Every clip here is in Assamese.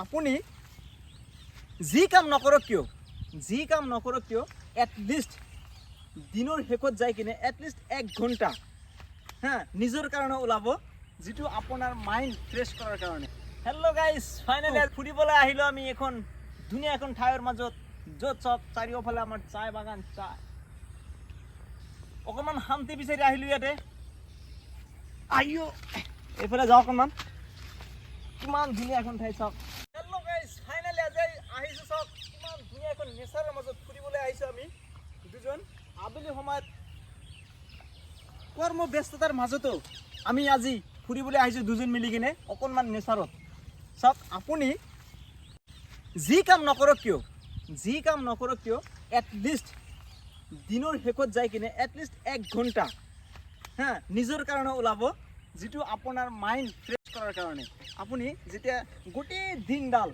আপুনি যি কাম নকৰক কিয় এটলিষ্ট দিনৰ শেষত যাই কিনে এটলিষ্ট 1 ঘণ্টা নিজৰ কাৰণে ওলাব, যিটো আপোনাৰ মাইণ্ড ফ্ৰেছ কৰাৰ কাৰণে। হেল্ল' গাইজ, ফাইনেলি ফুৰিবলৈ আহিলোঁ আমি এখন ধুনীয়া এখন ঠাইৰ মাজত, য'ত চব চাৰিওফালে আমাৰ চাহ বাগান, চাহ। অকণমান শান্তি বিচাৰি আহিলোঁ ইয়াতে। এইফালে যাওঁ অকণমান, কিমান ধুনীয়া এখন ঠাই চাওক। হেল্ল' গাইজ, ফাইনেলি আজি আহিছোঁ চাওক, কিমান ধুনীয়া এখন নেচাৰৰ মাজত ফুৰিবলৈ আহিছোঁ আমি দুজন। আবেলি সময়ত কৰ্মব্যস্ততাৰ মাজতো আমি আজি ফুৰিবলৈ আহিছোঁ দুজন মিলি কিনে অকণমান নেচাৰত। চাওক, আপুনি যি কাম নকৰক কিয় এটলিষ্ট দিনৰ শেষত যাই কিনে এটলিষ্ট 1 ঘণ্টা নিজৰ কাৰণে ওলাব, যিটো আপোনাৰ মাইণ্ড ফ্ৰেছ কৰাৰ কাৰণে। আপুনি যেতিয়া গোটেই দিনডাল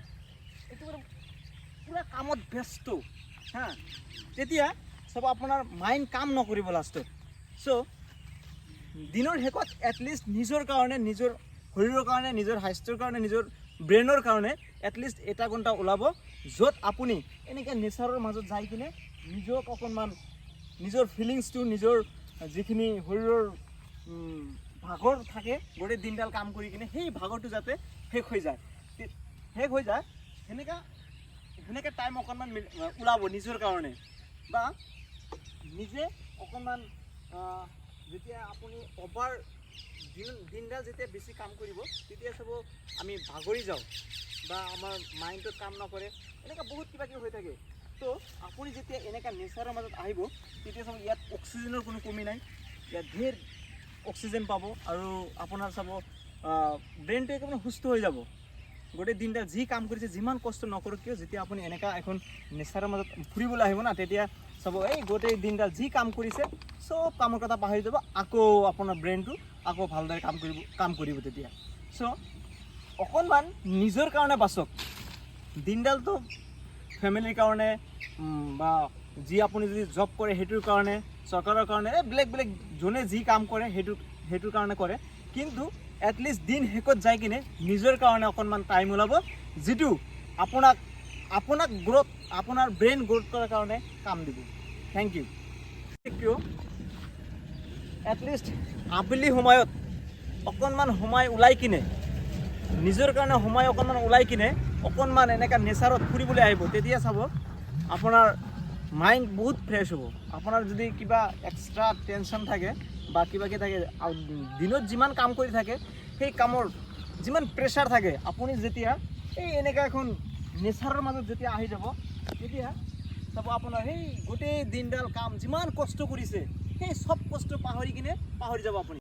একেবাৰে পুৰা কামত ব্যস্ত তেতিয়া চব আপোনাৰ মাইণ্ড কাম নকৰিব লাষ্টত। চ' দিনৰ শেষত এটলিষ্ট নিজৰ কাৰণে, নিজৰ শৰীৰৰ কাৰণে, নিজৰ স্বাস্থ্যৰ কাৰণে, নিজৰ ব্ৰেইনৰ কাৰণে এটলিষ্ট 1 ঘণ্টা ওলাব, য'ত আপুনি এনেকৈ নেচাৰৰ মাজত যাই কিনে নিজক অকণমান নিজৰ ফিলিংছটো, নিজৰ যিখিনি শৰীৰৰ ভাগৰ থাকে গোটেই দিনডাল কাম কৰি কিনে, সেই ভাগৰটো যাতে শেষ হৈ যায় সেনেকৈ টাইম অকণমান ওলাব নিজৰ কাৰণে। বা নিজে অকণমান যেতিয়া আপুনি দিনডাল যেতিয়া বেছি কাম কৰিব, তেতিয়া চাব আমি ভাগৰি যাওঁ বা আমাৰ মাইণ্ডত কাম নকৰে, এনেকুৱা বহুত কিবা কিবি হৈ থাকে। তো আপুনি যেতিয়া এনেকুৱা নেচাৰৰ মাজত আহিব, তেতিয়া চাব ইয়াত অক্সিজেনৰ কোনো কমি নাই, ইয়াত ধেৰ অক্সিজেন পাব, আৰু আপোনাৰ চাব ব্ৰেইনটো একেবাৰে সুস্থ হৈ যাব। গোটেই দিনডাল যি কাম কৰিছে, যিমান কষ্ট নকৰক কিয়, যেতিয়া আপুনি এনেকুৱা এখন নেচাৰৰ মাজত ফুৰিবলৈ আহিব না, তেতিয়া চাব এই গোটেই দিনডাল যি কাম কৰিছে চব কামৰ কথা পাহৰি যাব, আকৌ আপোনাৰ ব্ৰেইনটো আকৌ ভালদৰে কাম কৰিব তেতিয়া। চ' অকণমান নিজৰ কাৰণে বাচক। দিনডালটো ফেমিলিৰ কাৰণে বা যি আপুনি যদি জব কৰে সেইটোৰ কাৰণে, চৰকাৰৰ কাৰণে, বেলেগ যোনে যি কাম কৰে সেইটোৰ কাৰণে কৰে, কিন্তু এটলিষ্ট দিন শেষত যাই কিনে নিজৰ কাৰণে অকণমান টাইম ওলাব, যিটো আপোনাক গ্ৰ'থ, আপোনাৰ ব্ৰেইন গ্ৰ'থ কৰাৰ কাৰণে কাম দিব। Thank U. কিয় এটলিষ্ট আবেলি সময়ত অকণমান সময় ওলাই কিনে, নিজৰ কাৰণে সময় অকণমান ওলাই কিনে অকণমান এনেকুৱা নেচাৰত ফুৰিবলৈ আহিব, তেতিয়া চাব আপোনাৰ মাইণ্ড বহুত ফ্ৰেছ হ'ব। আপোনাৰ যদি কিবা এক্সট্ৰা টেনশ্যন থাকে বা কিবাকিবি থাকে, দিনত যিমান কাম কৰি থাকে, সেই কামৰ যিমান প্ৰেছাৰ থাকে, আপুনি যেতিয়া এই এনেকুৱা এখন নেচাৰৰ মাজত যেতিয়া আহি যাব, তেতিয়া চাব আপোনাৰ সেই গোটেই দিনডাল কাম যিমান কষ্ট কৰিছে, সেই চব কষ্ট পাহৰি যাব আপুনি।